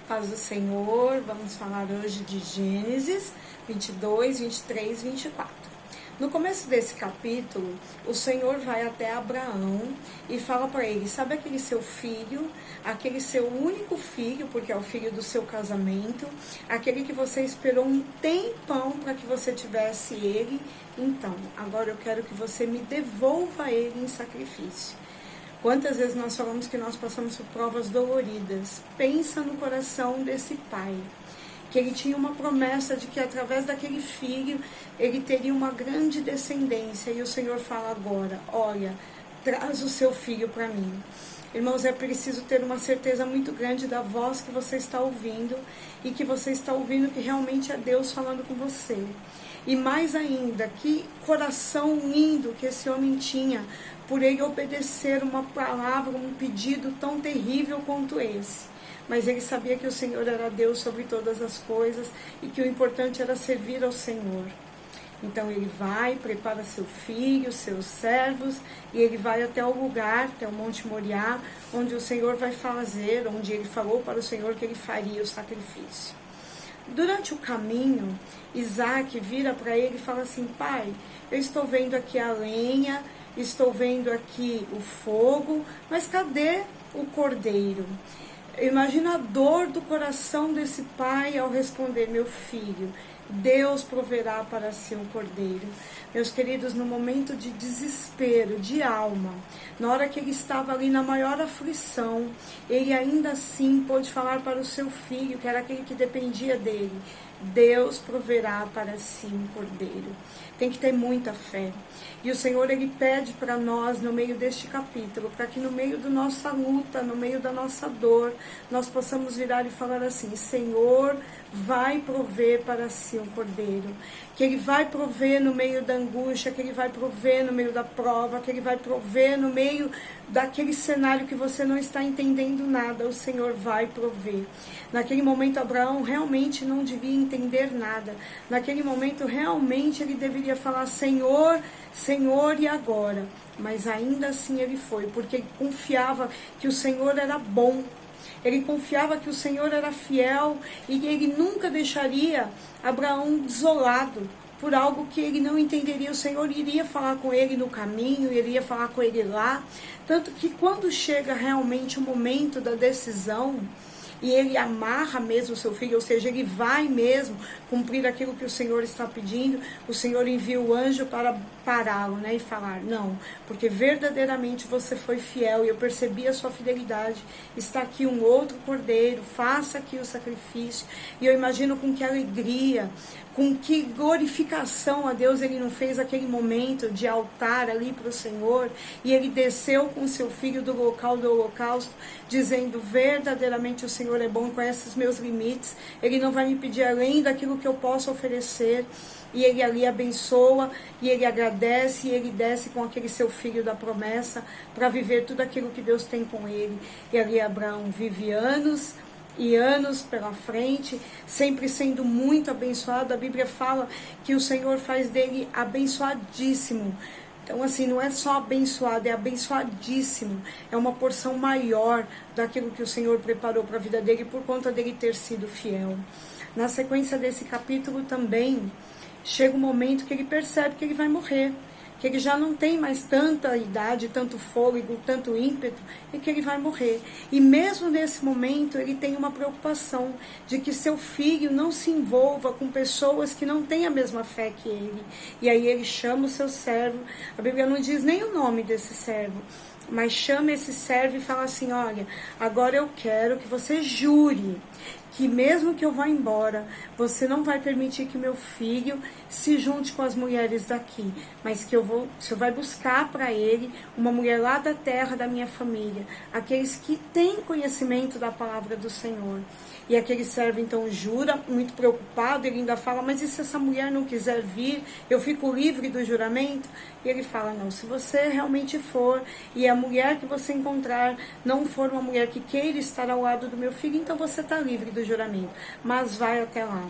Paz do Senhor, vamos falar hoje de Gênesis 22, 23, 24. No começo desse capítulo, o Senhor vai até Abraão e fala para ele, sabe aquele seu filho, aquele seu único filho, porque é o filho do seu casamento, aquele que você esperou um tempão para que você tivesse ele, então, agora eu quero que você me devolva ele em sacrifício. Quantas vezes nós falamos que nós passamos por provas doloridas? Pensa no coração desse pai, que ele tinha uma promessa de que através daquele filho, ele teria uma grande descendência. E o Senhor fala agora, olha, traz o seu filho para mim. Irmãos, é preciso ter uma certeza muito grande da voz que você está ouvindo e que você está ouvindo que realmente é Deus falando com você. E mais ainda, que coração lindo que esse homem tinha por ele obedecer uma palavra, um pedido tão terrível quanto esse. Mas ele sabia que o Senhor era Deus sobre todas as coisas e que o importante era servir ao Senhor. Então ele vai, prepara seu filho, seus servos, e ele vai até o lugar, até o Monte Moriá, onde o Senhor vai fazer, onde ele falou para o Senhor que ele faria o sacrifício. Durante o caminho, Isaac vira para ele e fala assim, pai, eu estou vendo aqui a lenha, estou vendo aqui o fogo, mas cadê o cordeiro? Imagina a dor do coração desse pai ao responder, meu filho, Deus proverá para si um cordeiro. Meus queridos, no momento de desespero, de alma, na hora que ele estava ali na maior aflição, ele ainda assim pôde falar para o seu filho, que era aquele que dependia dele, Deus proverá para si um cordeiro. Tem que ter muita fé. E o Senhor, ele pede para nós, no meio deste capítulo, para que no meio da nossa luta, no meio da nossa dor, nós possamos virar e falar assim, Senhor, vai prover para si um cordeiro. Que ele vai prover no meio da angústia, que ele vai prover no meio da prova, que ele vai prover no meio daquele cenário que você não está entendendo nada, o Senhor vai prover. Naquele momento, Abraão realmente não devia entender nada. Naquele momento, realmente, ele deveria falar, Senhor, Senhor, e agora? Mas ainda assim ele foi, porque ele confiava que o Senhor era bom. Ele confiava que o Senhor era fiel e que ele nunca deixaria Abraão desolado por algo que ele não entenderia. O Senhor iria falar com ele no caminho, iria falar com ele lá. Tanto que quando chega realmente o momento da decisão, e ele amarra mesmo o seu filho, ou seja, ele vai mesmo cumprir aquilo que o Senhor está pedindo, o Senhor envia o anjo para pará-lo, né, e falar, não, porque verdadeiramente você foi fiel e eu percebi a sua fidelidade, está aqui um outro cordeiro, faça aqui o sacrifício. E eu imagino com que alegria, com que glorificação a Deus ele não fez aquele momento de altar ali para o Senhor, e ele desceu com seu filho do local do holocausto, dizendo, verdadeiramente o Senhor é bom, conhece os meus limites, ele não vai me pedir além daquilo que eu posso oferecer. E ele ali abençoa, e ele agradece, e ele desce com aquele seu filho da promessa, para viver tudo aquilo que Deus tem com ele. E ali Abraão vive anos e anos pela frente, sempre sendo muito abençoado. A Bíblia fala que o Senhor faz dele abençoadíssimo. Então, assim, não é só abençoado, é abençoadíssimo. É uma porção maior daquilo que o Senhor preparou para a vida dele, por conta dele ter sido fiel. Na sequência desse capítulo também, chega um momento que ele percebe que ele vai morrer, que ele já não tem mais tanta idade, tanto fôlego, tanto ímpeto, e que ele vai morrer. E mesmo nesse momento, ele tem uma preocupação de que seu filho não se envolva com pessoas que não têm a mesma fé que ele. E aí ele chama o seu servo, a Bíblia não diz nem o nome desse servo, mas chama esse servo e fala assim, olha, agora eu quero que você jure que mesmo que eu vá embora, você não vai permitir que meu filho se junte com as mulheres daqui, mas que o Senhor vai buscar para ele uma mulher lá da terra da minha família, aqueles que têm conhecimento da palavra do Senhor. E aquele servo então jura, muito preocupado, ele ainda fala, mas e se essa mulher não quiser vir, eu fico livre do juramento? E ele fala, não, se você realmente for, e a mulher que você encontrar não for uma mulher que queira estar ao lado do meu filho, então você está livre do juramento, mas vai até lá.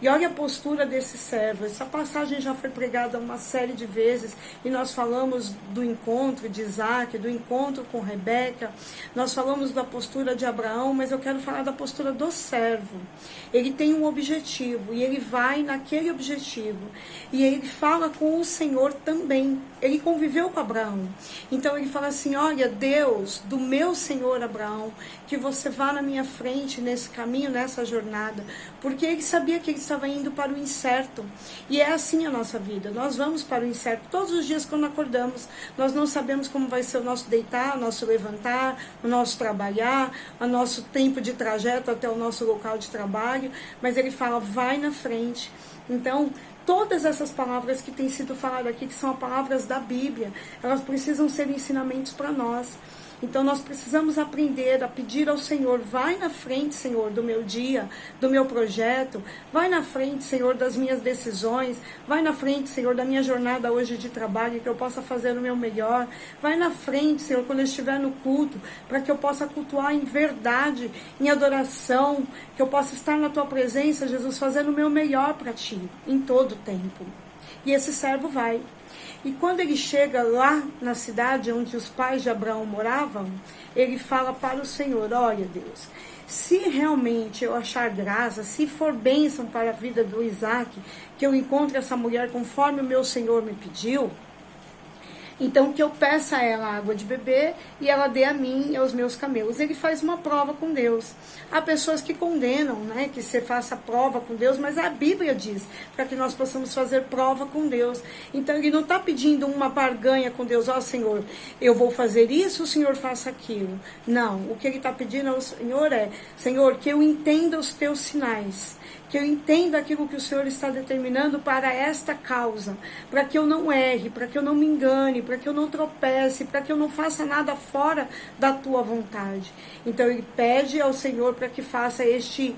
E olha a postura desse servo. Essa passagem já foi pregada uma série de vezes e nós falamos do encontro de Isaac, do encontro com Rebeca, nós falamos da postura de Abraão, mas eu quero falar da postura do servo. Ele tem um objetivo e ele vai naquele objetivo e ele fala com o Senhor também. Ele conviveu com Abraão, então ele fala assim: olha, Deus, do meu Senhor Abraão, que você vá na minha frente nesse caminho, nessa jornada, porque ele sabia que ele estava indo para o incerto. E é assim a nossa vida, nós vamos para o incerto todos os dias quando acordamos. Nós não sabemos como vai ser o nosso deitar, o nosso levantar, o nosso trabalhar, o nosso tempo de trajeto até o nosso local de trabalho, mas ele fala: vai na frente. Então, todas essas palavras que têm sido faladas aqui, que são palavras da Bíblia, elas precisam ser ensinamentos para nós. Então nós precisamos aprender a pedir ao Senhor: vai na frente, Senhor, do meu dia, do meu projeto, vai na frente, Senhor, das minhas decisões, vai na frente, Senhor, da minha jornada hoje de trabalho, que eu possa fazer o meu melhor, vai na frente, Senhor, quando eu estiver no culto, para que eu possa cultuar em verdade, em adoração, que eu possa estar na tua presença, Jesus, fazendo o meu melhor para ti, em todo o tempo. E esse servo vai. E quando ele chega lá na cidade onde os pais de Abraão moravam, ele fala para o Senhor: olha, Deus, se realmente eu achar graça, se for bênção para a vida do Isaac, que eu encontre essa mulher conforme o meu Senhor me pediu, então que eu peça a ela água de beber e ela dê a mim e aos meus camelos. Ele faz uma prova com Deus. Há pessoas que condenam, né, que você faça prova com Deus, mas a Bíblia diz para que nós possamos fazer prova com Deus. Então ele não está pedindo uma barganha com Deus: ó, Senhor, eu vou fazer isso, o Senhor faça aquilo. Não, o que ele está pedindo ao Senhor é: Senhor, que eu entenda os teus sinais, que eu entenda aquilo que o Senhor está determinando para esta causa, para que eu não erre, para que eu não me engane, para que eu não tropece, para que eu não faça nada fora da tua vontade. Então ele pede ao Senhor para que faça este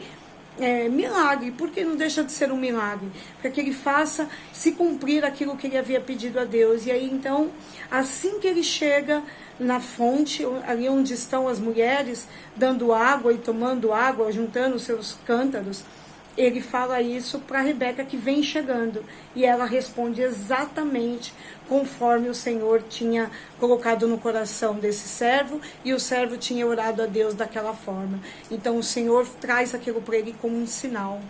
milagre, porque não deixa de ser um milagre, para que ele faça se cumprir aquilo que ele havia pedido a Deus. E aí então, assim que ele chega na fonte, ali onde estão as mulheres, dando água e tomando água, juntando os seus cântaros, ele fala isso para Rebeca, que vem chegando, e ela responde exatamente conforme o Senhor tinha colocado no coração desse servo, e o servo tinha orado a Deus daquela forma. Então o Senhor traz aquilo para ele como um sinal.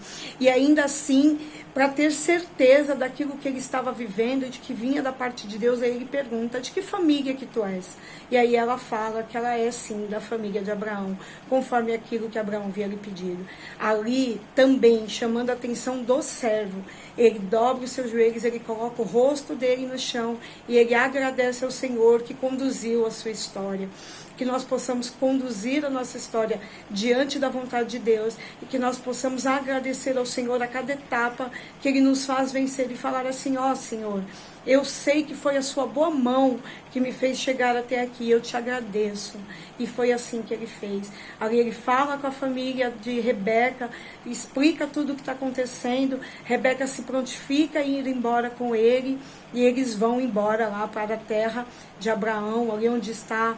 E ainda assim, para ter certeza daquilo que ele estava vivendo, de que vinha da parte de Deus, aí ele pergunta: de que família que tu és? E aí ela fala que ela é sim da família de Abraão, conforme aquilo que Abraão havia lhe pedido. Ali também, chamando a atenção do servo, ele dobra os seus joelhos, ele coloca o rosto dele no chão e ele agradece ao Senhor que conduziu a sua história. Que nós possamos conduzir a nossa história diante da vontade de Deus e que nós possamos agradecer ao Senhor a cada etapa que Ele nos faz vencer e falar assim: ó, Senhor, eu sei que foi a sua boa mão que me fez chegar até aqui, eu te agradeço. E foi assim que ele fez. Ali ele fala com a família de Rebeca, explica tudo o que está acontecendo. Rebeca se prontifica em ir embora com ele e eles vão embora lá para a terra de Abraão, ali onde está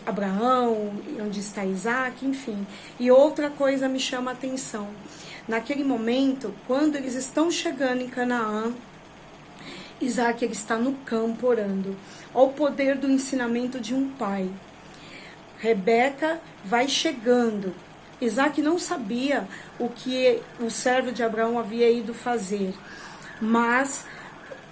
Abraão, onde está Isaac, enfim. E outra coisa me chama a atenção. Naquele momento, quando eles estão chegando em Canaã, Isaac ele está no campo orando. Olha o poder do ensinamento de um pai. Rebeca vai chegando. Isaac não sabia o que o servo de Abraão havia ido fazer. Mas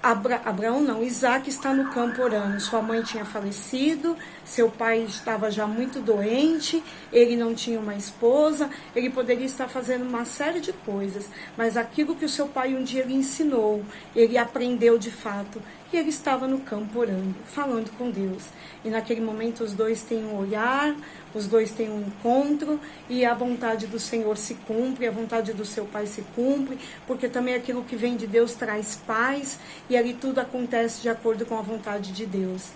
Abraão não, Isaac está no campo orando. Sua mãe tinha falecido, seu pai estava já muito doente, ele não tinha uma esposa, ele poderia estar fazendo uma série de coisas, mas aquilo que o seu pai um dia lhe ensinou, ele aprendeu de fato, e ele estava no campo orando, falando com Deus. E naquele momento os dois têm um olhar, os dois têm um encontro, e a vontade do Senhor se cumpre, a vontade do seu pai se cumpre, porque também aquilo que vem de Deus traz paz, e ali tudo acontece de acordo com a vontade de Deus.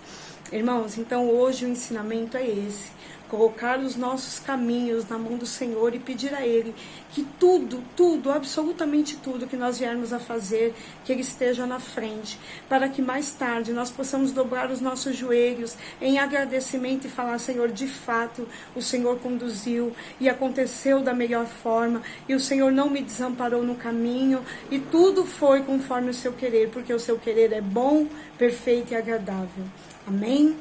Irmãos, então hoje o ensinamento é esse. colocar os nossos caminhos na mão do Senhor e pedir a Ele que tudo, absolutamente tudo que nós viermos a fazer, que Ele esteja na frente, para que mais tarde nós possamos dobrar os nossos joelhos em agradecimento e falar: Senhor, de fato, o Senhor conduziu e aconteceu da melhor forma, e o Senhor não me desamparou no caminho, e tudo foi conforme o seu querer, porque o seu querer é bom, perfeito e agradável. Amém?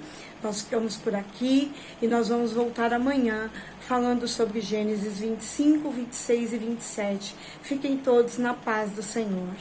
Nós ficamos por aqui e nós vamos voltar amanhã falando sobre Gênesis 25, 26 e 27. Fiquem todos na paz do Senhor.